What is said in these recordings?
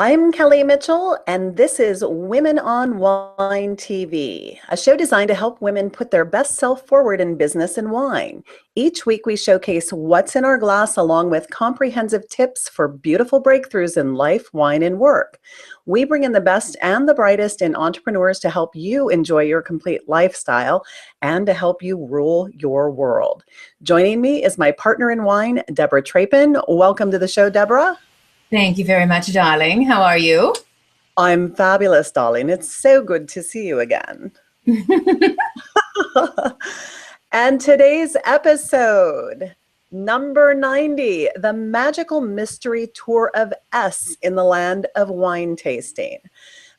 I'm Kelly Mitchell, and this is Women on Wine TV, a show designed to help women put their best self forward in business and wine. Each week, we showcase what's in our glass along with comprehensive tips for beautiful breakthroughs in life, wine, and work. We bring in the best and the brightest in entrepreneurs to help you enjoy your complete lifestyle and to help you rule your world. Joining me is my partner in wine, Deborah Trapin. Welcome to the show, Deborah. Thank you very much, darling. How are you? I'm fabulous, darling. It's so good to see you again. And today's episode, number 90, the magical mystery tour of S in the land of wine tasting.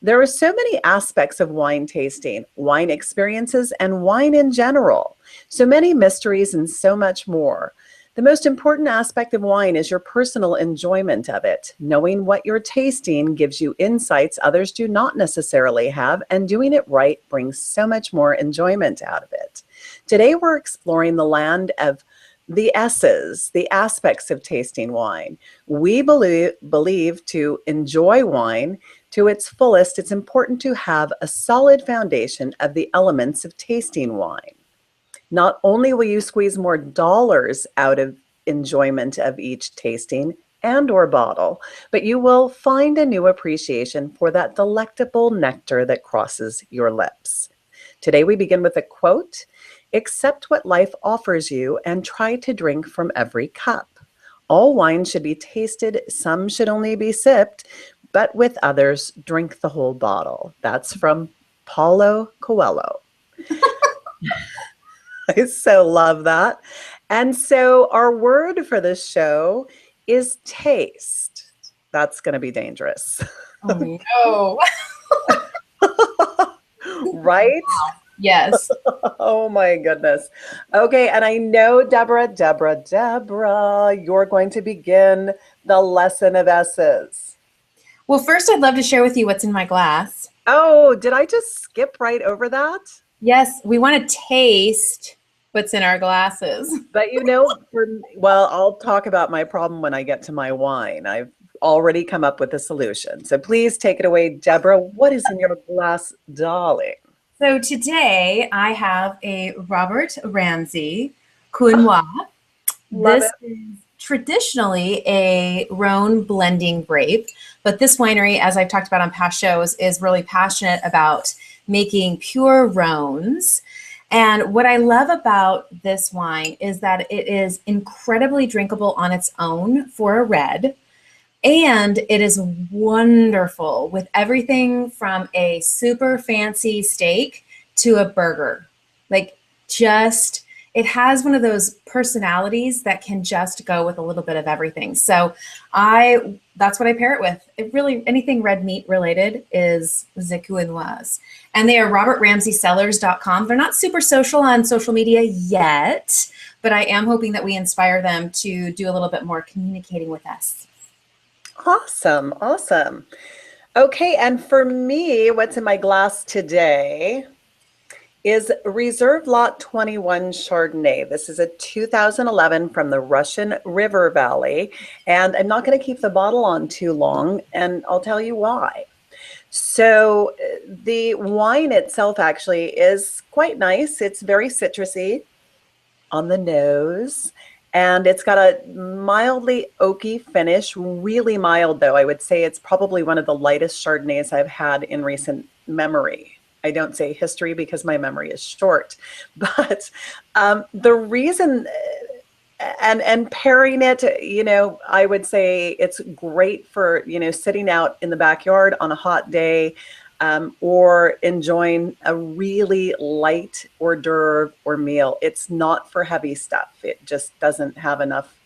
There are so many aspects of wine tasting, wine experiences, and wine in general. So many mysteries and so much more. The most important aspect of wine is your personal enjoyment of it. Knowing what you're tasting gives you insights others do not necessarily have, and doing it right brings so much more enjoyment out of it. Today, we're exploring the land of the S's, the aspects of tasting wine. We believe to enjoy wine to its fullest, it's important to have a solid foundation of the elements of tasting wine. Not only will you squeeze more dollars out of enjoyment of each tasting and or bottle, but you will find a new appreciation for that delectable nectar that crosses your lips. Today we begin with a quote: "Accept what life offers you and try to drink from every cup. All wine should be tasted, some should only be sipped, but with others, drink the whole bottle." That's from Paulo Coelho. I so love that. And so our word for this show is taste. That's going to be dangerous. Oh no. Right? Yes. Oh my goodness. Okay, and I know, Deborah, you're going to begin the lesson of S's. Well, first I'd love to share with you what's in my glass. Oh, did I just skip right over that? Yes, we want to taste what's in our glasses. But well, I'll talk about my problem when I get to my wine. I've already come up with a solution. So please take it away, Deborah. What is in your glass, darling? So today I have a Robert Ramsay Counois. Love This is traditionally a Rhone blending grape, but this winery, as I've talked about on past shows, is really passionate about making pure Rhones. And what I love about this wine is that it is incredibly drinkable on its own for a red. And it is wonderful with everything from a super fancy steak to a burger. Like, just, it has one of those personalities that can just go with a little bit of everything. So that's what I pair it with. It really, anything red meat related is Counoise. And they are robertramsaysellers.com. They're not super social on social media yet, but I am hoping that we inspire them to do a little bit more communicating with us. Awesome. Awesome. Okay. And for me, what's in my glass today is Reserve Lot 21 Chardonnay. This is a 2011 from the Russian River Valley. And I'm not going to keep the bottle on too long, and I'll tell you why. So the wine itself actually is quite nice. It's very citrusy on the nose. And it's got a mildly oaky finish, really mild though. I would say it's probably one of the lightest Chardonnays I've had in recent memory. I don't say history because my memory is short, but the reason, and pairing it, I would say it's great for, sitting out in the backyard on a hot day, or enjoying a really light hors d'oeuvre or meal. It's not for heavy stuff. It just doesn't have enough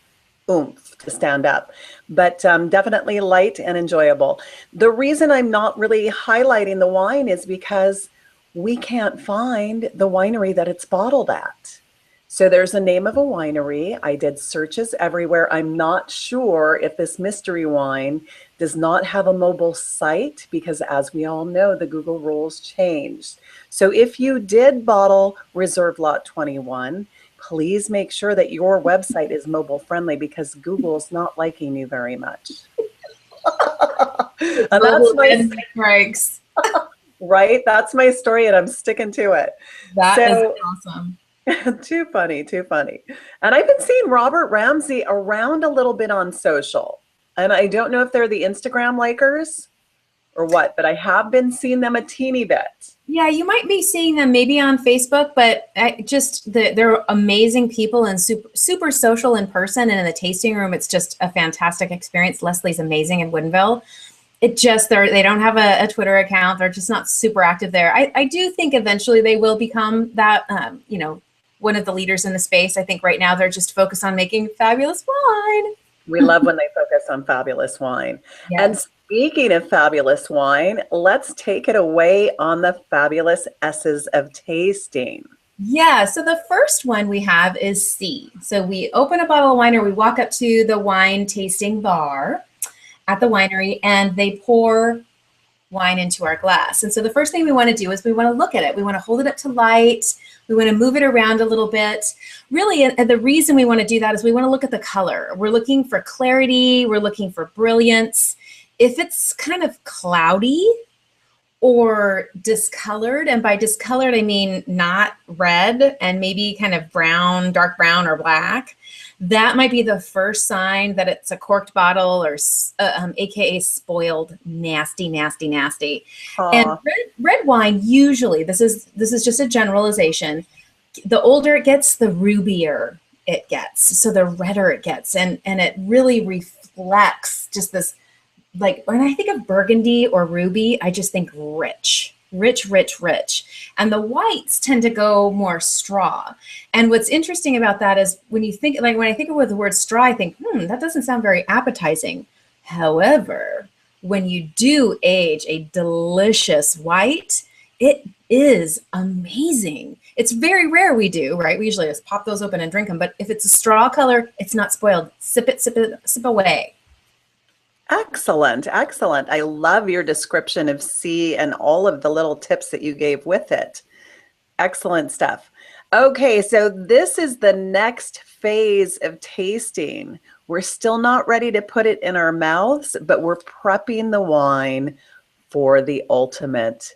oomph to stand up, but definitely light and enjoyable. The reason I'm not really highlighting the wine is because we can't find the winery that it's bottled at. So there's a name of a winery. I did searches everywhere. I'm not sure if this mystery wine does not have a mobile site because, as we all know, the Google rules changed. So if you did bottle Reserve Lot 21, please make sure that your website is mobile friendly because Google's not liking you very much. And that's Verbal my, random strikes. right? That's my story and I'm sticking to it. That is So awesome. too funny, too funny. And I've been seeing Robert Ramsey around a little bit on social. And I don't know if they're the Instagram likers or what, but I have been seeing them a teeny bit. Yeah, you might be seeing them maybe on Facebook, but they're amazing people and super social in person. And in the tasting room, it's just a fantastic experience. Leslie's amazing in Woodinville. They don't have a Twitter account. They're just not super active there. I do think eventually they will become that, one of the leaders in the space. I think right now they're just focused on making fabulous wine. We love when they focus on fabulous wine. And Yes. speaking of fabulous wine, let's take it away on the fabulous S's of tasting. Yeah, so the first one we have is C. So we open a bottle of wine or we walk up to the wine tasting bar at the winery and they pour wine into our glass. And so the first thing we want to do is we want to look at it. We want to hold it up to light. We want to move it around a little bit. Really, and the reason we want to do that is we want to look at the color. We're looking for clarity. We're looking for brilliance. If it's kind of cloudy or discolored, and by discolored, I mean not red and maybe kind of brown, dark brown or black, that might be the first sign that it's a corked bottle or AKA spoiled, nasty, nasty, nasty. And red wine usually, this is just a generalization, the older it gets, the rubier it gets. So the redder it gets. And it really reflects just this, like when I think of Burgundy or ruby, I just think rich, rich, rich, rich. And the whites tend to go more straw. And what's interesting about that is when you think, like when I think of the word straw, I think, that doesn't sound very appetizing. However, when you do age a delicious white, it is amazing. It's very rare we do, right? We usually just pop those open and drink them. But if it's a straw color, it's not spoiled. Sip it, sip it, sip away. Excellent, excellent. I love your description of C and all of the little tips that you gave with it. Excellent stuff. Okay, so this is the next phase of tasting. We're still not ready to put it in our mouths, but we're prepping the wine for the ultimate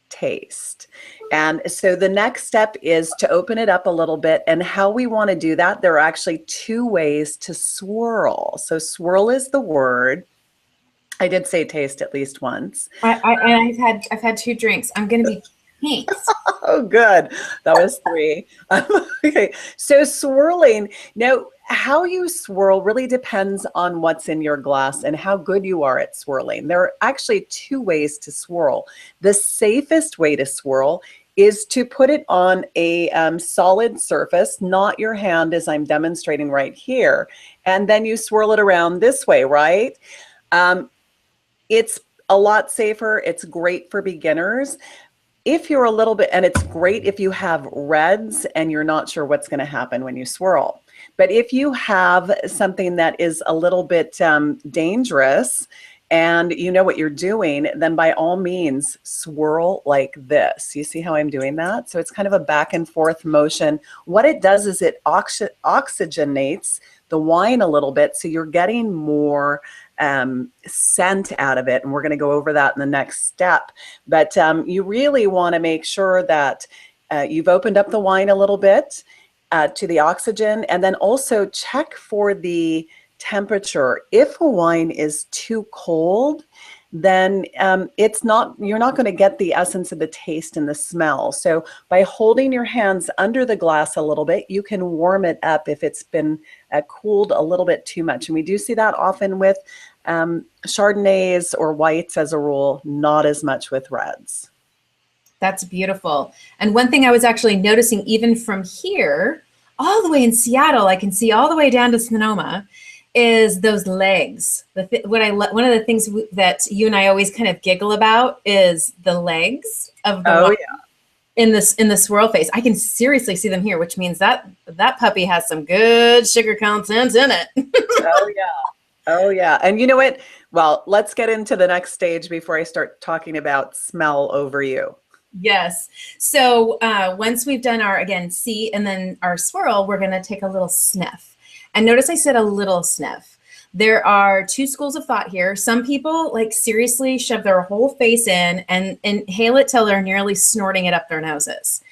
taste. And so the next step is to open it up a little bit. And how we want to do that, there are actually two ways to swirl. So swirl is the word. I did say taste at least once. I've had 2 drinks. I'm gonna be pink. Oh, good. That was 3. Okay. So swirling. Now, how you swirl really depends on what's in your glass and how good you are at swirling. There are actually 2 ways to swirl. The safest way to swirl is to put it on a solid surface, not your hand as I'm demonstrating right here. And then you swirl it around this way, right? It's a lot safer. It's great for beginners. If you're a little bit, and it's great if you have reds and you're not sure what's going to happen when you swirl. But if you have something that is a little bit dangerous and you know what you're doing, then by all means, swirl like this. You see how I'm doing that? So it's kind of a back and forth motion. What it does is it oxygenates the wine a little bit, so you're getting more scent out of it. And we're going to go over that in the next step. But you really want to make sure that you've opened up the wine a little bit to the oxygen, and then also check for the temperature. If a wine is too cold, then you're not going to get the essence of the taste and the smell. So by holding your hands under the glass a little bit, you can warm it up if it's been cooled a little bit too much. And we do see that often with Chardonnays or whites as a rule, not as much with reds. That's beautiful. And one thing I was actually noticing even from here, all the way in Seattle, I can see all the way down to Sonoma, is those legs. One of the things that you and I always kind of giggle about is the legs of the wine in the swirl face. I can seriously see them here, which means that puppy has some good sugar content in it. Oh yeah. Oh yeah. And you know what? Well, let's get into the next stage before I start talking about smell over you. Yes. So once we've done our, again, C and then our swirl, we're going to take a little sniff. And notice I said a little sniff. There are two schools of thought here. Some people like seriously shove their whole face in and inhale it till they're nearly snorting it up their noses.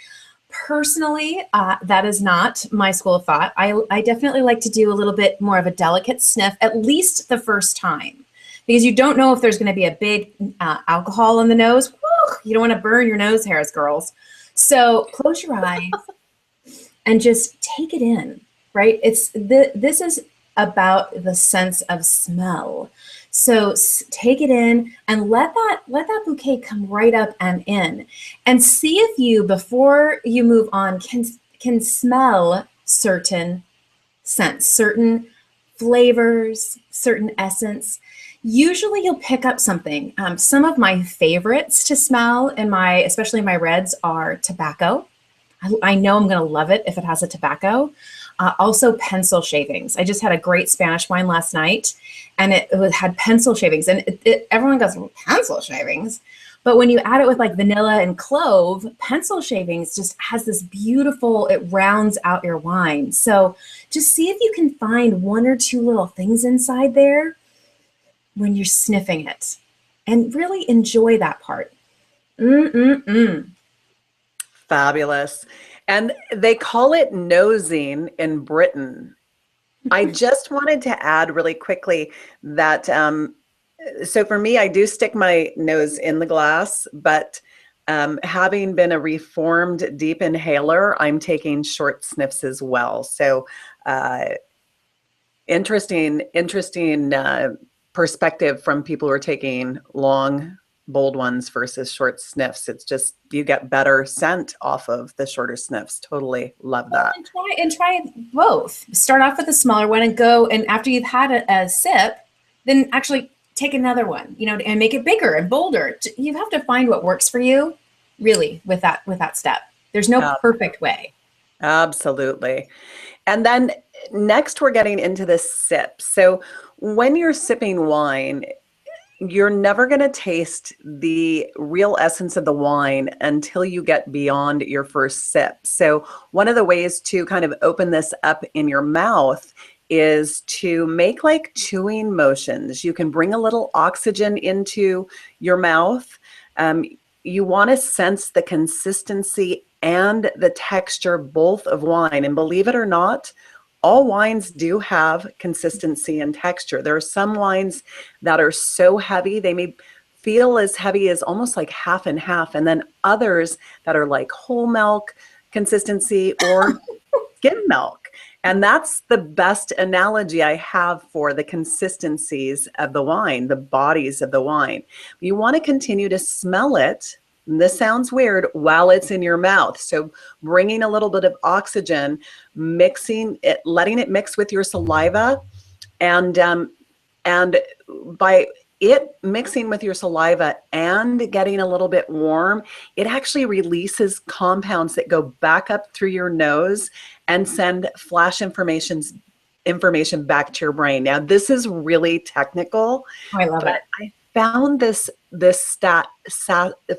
Personally, that is not my school of thought. I definitely like to do a little bit more of a delicate sniff, at least the first time, because you don't know if there's going to be a big alcohol in the nose. Woo, you don't want to burn your nose hairs, girls. So close your eyes and just take it in, right? This is about the sense of smell. So take it in and let that bouquet come right up and in, and see if you, before you move on, can smell certain scents, certain flavors, certain essence. Usually you'll pick up something. Some of my favorites to smell especially my reds, are tobacco. I know I'm going to love it if it has a tobacco. Also pencil shavings. I just had a great Spanish wine last night, and it had pencil shavings, and everyone goes, well, pencil shavings. But when you add it with like vanilla and clove, pencil shavings just has this beautiful, it rounds out your wine. So just see if you can find one or two little things inside there when you're sniffing it, and really enjoy that part. Fabulous. And they call it nosing in Britain. I just wanted to add really quickly that, so for me, I do stick my nose in the glass, but having been a reformed deep inhaler, I'm taking short sniffs as well. So interesting perspective from people who are taking long, bold ones versus short sniffs. It's just, you get better scent off of the shorter sniffs. Totally love that. And try both. Start off with a smaller one and go, and after you've had a sip, then actually take another one, and make it bigger and bolder. You have to find what works for you, really, with that step. There's no perfect way. Absolutely. And then next we're getting into the sip. So when you're sipping wine, you're never going to taste the real essence of the wine until you get beyond your first sip. So one of the ways to kind of open this up in your mouth is to make like chewing motions. You can bring a little oxygen into your mouth. You want to sense the consistency and the texture both of wine. And believe it or not, all wines do have consistency and texture. There are some wines that are so heavy, they may feel as heavy as almost like half and half, and then others that are like whole milk consistency or skim milk. And that's the best analogy I have for the consistencies of the wine, the bodies of the wine. You want to continue to smell it. And this sounds weird, while it's in your mouth. So bringing a little bit of oxygen, mixing it, letting it mix with your saliva, and by it mixing with your saliva and getting a little bit warm, it actually releases compounds that go back up through your nose and send flash information back to your brain. Now, this is really technical. Oh, I love it. I found this stat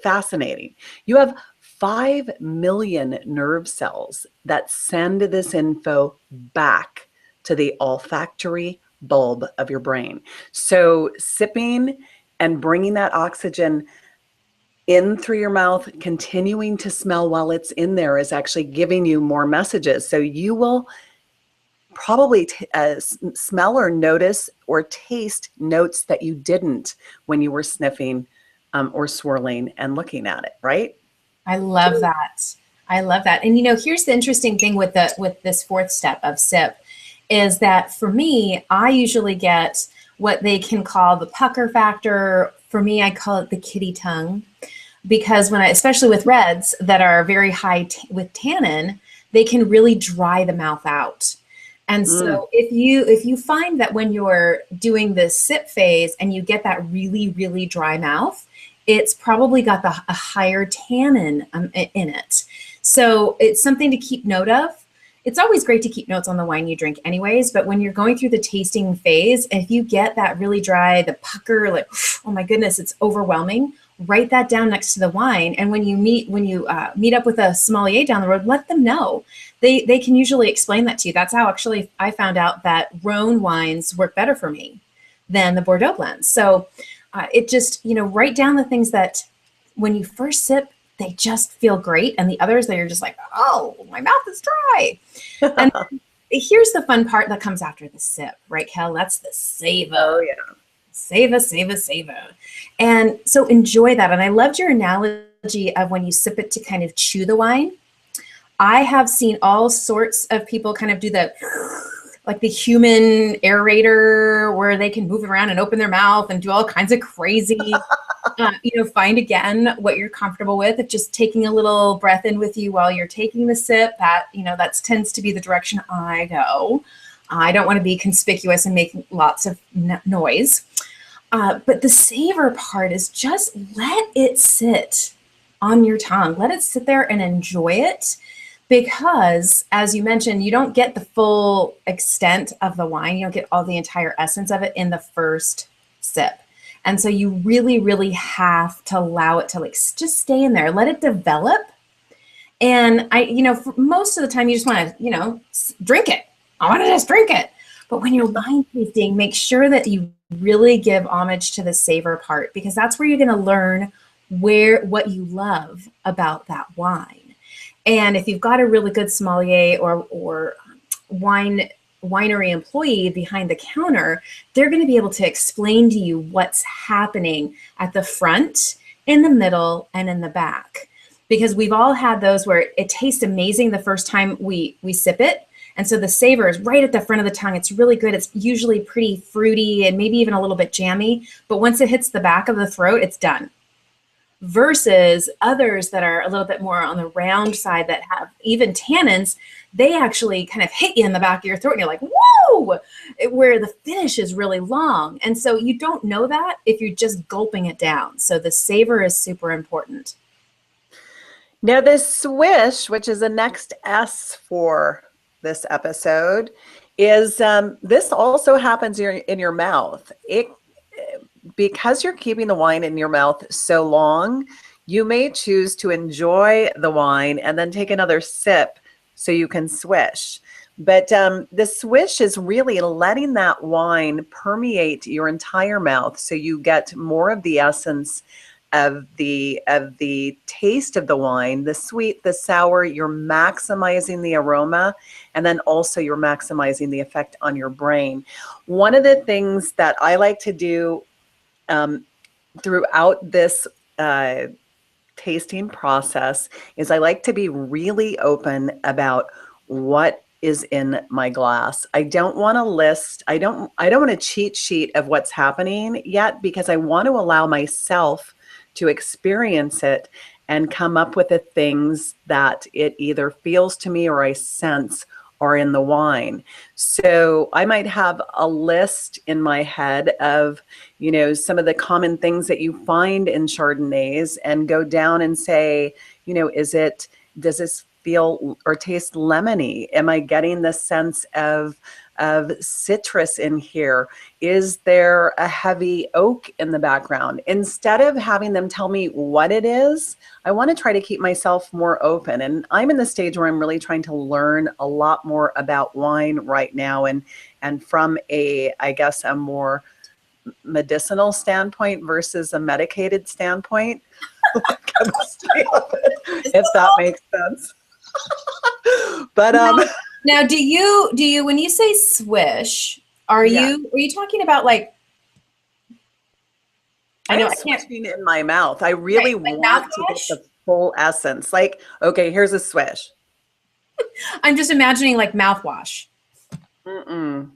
fascinating. You have 5 million nerve cells that send this info back to the olfactory bulb of your brain. So sipping and bringing that oxygen in through your mouth, continuing to smell while it's in there, is actually giving you more messages. So you will probably smell or notice or taste notes that you didn't when you were sniffing or swirling and looking at it, right? I love that. I love that. And here's the interesting thing with this fourth step of sip is that for me, I usually get what they can call the pucker factor. For me, I call it the kitty tongue, because especially with reds that are very high with tannin, they can really dry the mouth out. And so if you find that when you're doing the sip phase and you get that really, really dry mouth, it's probably got a higher tannin in it. So it's something to keep note of. It's always great to keep notes on the wine you drink anyways, but when you're going through the tasting phase, if you get that really dry, the pucker, like, oh my goodness, it's overwhelming, write that down next to the wine. And when you meet up with a sommelier down the road, let them know. They can usually explain that to you. That's how actually I found out that Rhone wines work better for me than the Bordeaux blends. So it just, write down the things that when you first sip, they just feel great. And the others that you're just like, oh, my mouth is dry. And here's the fun part that comes after the sip, right, Kel? That's the savor. Oh, yeah. Savor, savor, savor. And so enjoy that. And I loved your analogy of when you sip it to kind of chew the wine. I have seen all sorts of people kind of do the, like the human aerator where they can move around and open their mouth and do all kinds of crazy, find again what you're comfortable with. If just taking a little breath in with you while you're taking the sip, that tends to be the direction I go. I don't want to be conspicuous and make lots of noise. But the savor part is just let it sit on your tongue. Let it sit there and enjoy it. Because, as you mentioned, you don't get the full extent of the wine. You don't get all the entire essence of it in the first sip. And so you really, really have to allow it to just stay in there. Let it develop. And for most of the time, you just want to, drink it. I want to just drink it. But when you're wine tasting, make sure that you really give homage to the savor part, because that's where you're going to learn what you love about that wine. And if you've got a really good sommelier or winery employee behind the counter, they're going to be able to explain to you what's happening at the front, in the middle, and in the back. Because we've all had those where it tastes amazing the first time we sip it. And so the savor is right at the front of the tongue. It's really good. It's usually pretty fruity and maybe even a little bit jammy. But once it hits the back of the throat, it's done. Versus others that are a little bit more on the round side that have even tannins, they actually kind of hit you in the back of your throat and you're like, whoa, where the finish is really long. And so you don't know that if you're just gulping it down. So the savor is super important. Now the Swish, which is the next S for this episode, is this also happens in your mouth. Because you're keeping the wine in your mouth so long, you may choose to enjoy the wine and then take another sip so you can swish. But the swish is really letting that wine permeate your entire mouth so you get more of the essence of the taste of the wine, the sweet, the sour. You're maximizing the aroma, and then also you're maximizing the effect on your brain. One of the things that I like to do throughout this tasting process is I like to be really open about what is in my glass. I don't want to list, I don't want a cheat sheet of what's happening yet, because I want to allow myself to experience it and come up with the things that it either feels to me or I sense are in the wine. So I might have a list in my head of, some of the common things that you find in Chardonnays and go down and say, does this feel or taste lemony? Am I getting the sense of citrus in here? Is there a heavy oak in the background? Instead of having them tell me what it is, I want to try to keep myself more open. And I'm in the stage where I'm really trying to learn a lot more about wine right now, and from a more medicinal standpoint versus a medicated standpoint. Chemistry of it, if that makes sense. But now, do you when you say swish, are you talking about like? I know I can't. Swishing in my mouth. I really want to get the full essence. Like, okay, here's a swish. I'm just imagining like mouthwash. And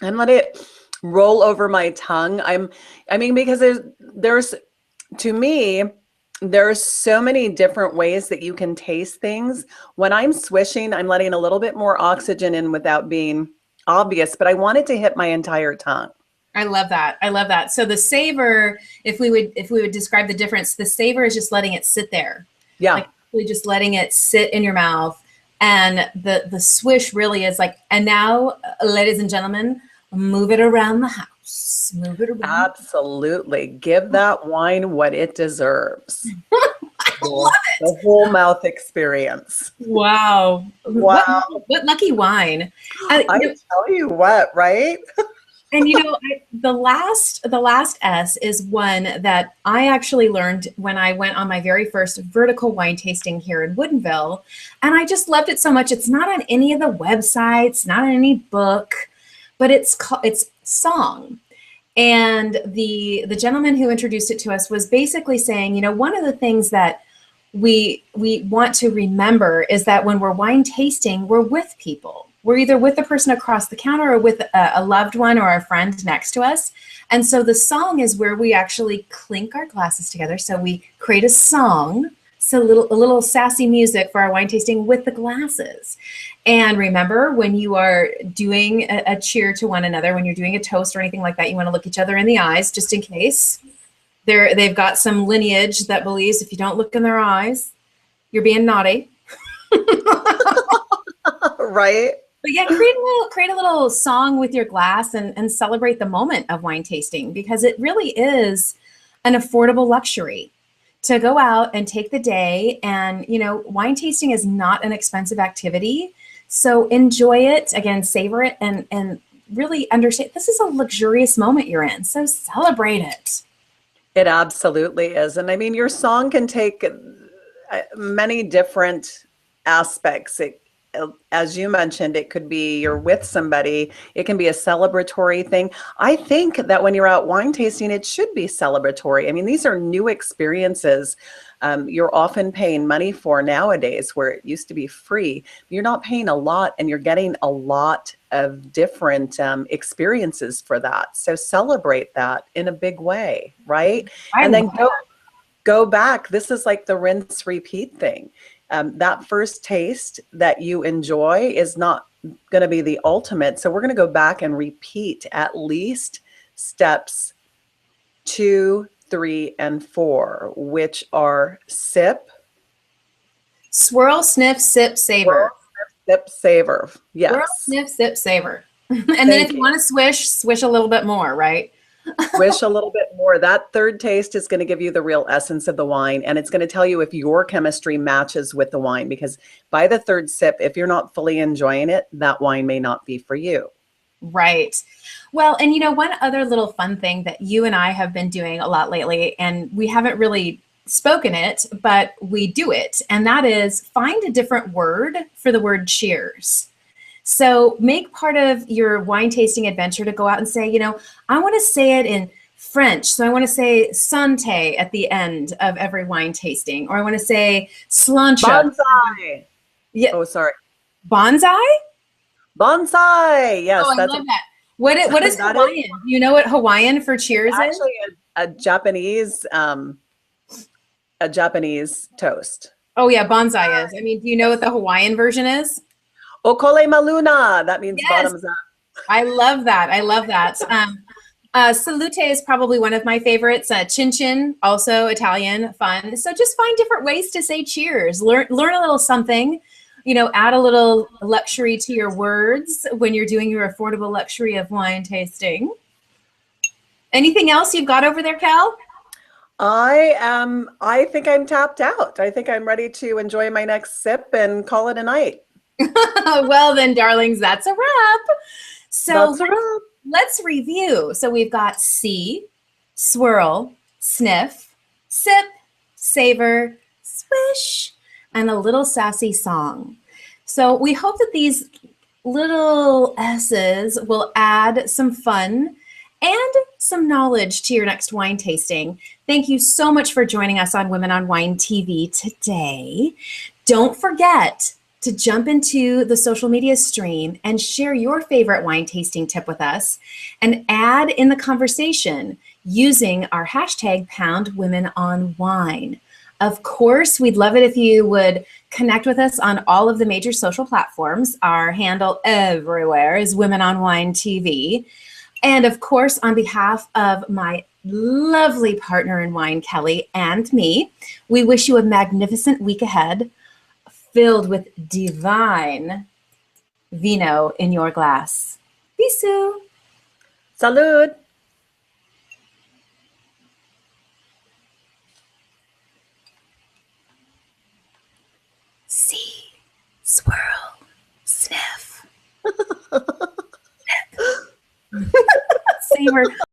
let it roll over my tongue. Because there's to me, there's so many different ways that you can taste things. When I'm swishing, I'm letting a little bit more oxygen in without being obvious, but I want it to hit my entire tongue. I love that. I love that. So the savor, if we would describe the difference, the savor is just letting it sit there. Yeah. Like really just letting it sit in your mouth. And the swish really is like, and now, ladies and gentlemen, move it around the house. move it around. Absolutely. Give that wine what it deserves. I love The whole mouth experience. Wow. Wow. What lucky wine. I tell you what, right? And the last S is one that I actually learned when I went on my very first vertical wine tasting here in Woodinville, and I just loved it so much. It's not on any of the websites, not in any book, but it's song. And the gentleman who introduced it to us was basically saying, one of the things that we want to remember is that when we're wine tasting, we're with people. We're either with the person across the counter or with a loved one or a friend next to us. And so the song is where we actually clink our glasses together. So we create a song, so a little sassy music for our wine tasting with the glasses. And remember, when you are doing a cheer to one another, when you're doing a toast or anything like that, you want to look each other in the eyes just in case. They've got some lineage that believes if you don't look in their eyes, you're being naughty. Right. But yeah, create a little song with your glass and celebrate the moment of wine tasting, because it really is an affordable luxury to go out and take the day. And, wine tasting is not an expensive activity. So enjoy it, again, savor it, and really understand this is a luxurious moment you're in. So celebrate it. It absolutely is. And I mean, your song can take many different aspects. As you mentioned, it could be you're with somebody. It can be a celebratory thing. I think that when you're out wine tasting, it should be celebratory. I mean, these are new experiences you're often paying money for nowadays, where it used to be free. You're not paying a lot, and you're getting a lot of different experiences for that. So celebrate that in a big way, right? And then go back. This is like the rinse repeat thing. That first taste that you enjoy is not going to be the ultimate. So we're going to go back and repeat at least steps 2, 3, and 4, which are sip, Swirl, sniff, sip, savor. sip, savor. Yes. Swirl, sniff, sip, savor. And then if you want to swish a little bit more, right? Wish a little bit more. That third taste is going to give you the real essence of the wine, and it's going to tell you if your chemistry matches with the wine, because by the third sip, if you're not fully enjoying it, that wine may not be for you. Right. Well, and one other little fun thing that you and I have been doing a lot lately, and we haven't really spoken it, but we do it, and that is find a different word for the word cheers. So make part of your wine tasting adventure to go out and say, I want to say it in French. So I want to say Santé at the end of every wine tasting, or I want to say slancha. Bonsai. Yeah. Oh, sorry. Bonsai? Bonsai. Yes. Oh, I love that. What is Hawaiian? Do you know what Hawaiian for cheers is? Actually, a Japanese toast. Oh yeah, bonsai is. I mean, do you know what the Hawaiian version is? Okole maluna. That means bottoms up. I love that. I love that. Salute is probably one of my favorites. Chin chin, also Italian, fun. So just find different ways to say cheers. Learn a little something. Add a little luxury to your words when you're doing your affordable luxury of wine tasting. Anything else you've got over there, Cal? I think I'm tapped out. I think I'm ready to enjoy my next sip and call it a night. Well then, darlings, that's a wrap. So That's a wrap. Let's review. So we've got see, swirl, sniff, sip, savor, swish, and a little sassy song. So we hope that these little S's will add some fun and some knowledge to your next wine tasting. Thank you so much for joining us on Women on Wine TV today. Don't forget to jump into the social media stream and share your favorite wine tasting tip with us, and add in the conversation using our hashtag #PoundWomenOnWine. Of course, we'd love it if you would connect with us on all of the major social platforms. Our handle everywhere is Women on Wine TV. And of course, on behalf of my lovely partner in wine, Kelly, and me, we wish you a magnificent week ahead, filled with divine vino in your glass. Bisous. Salud. we're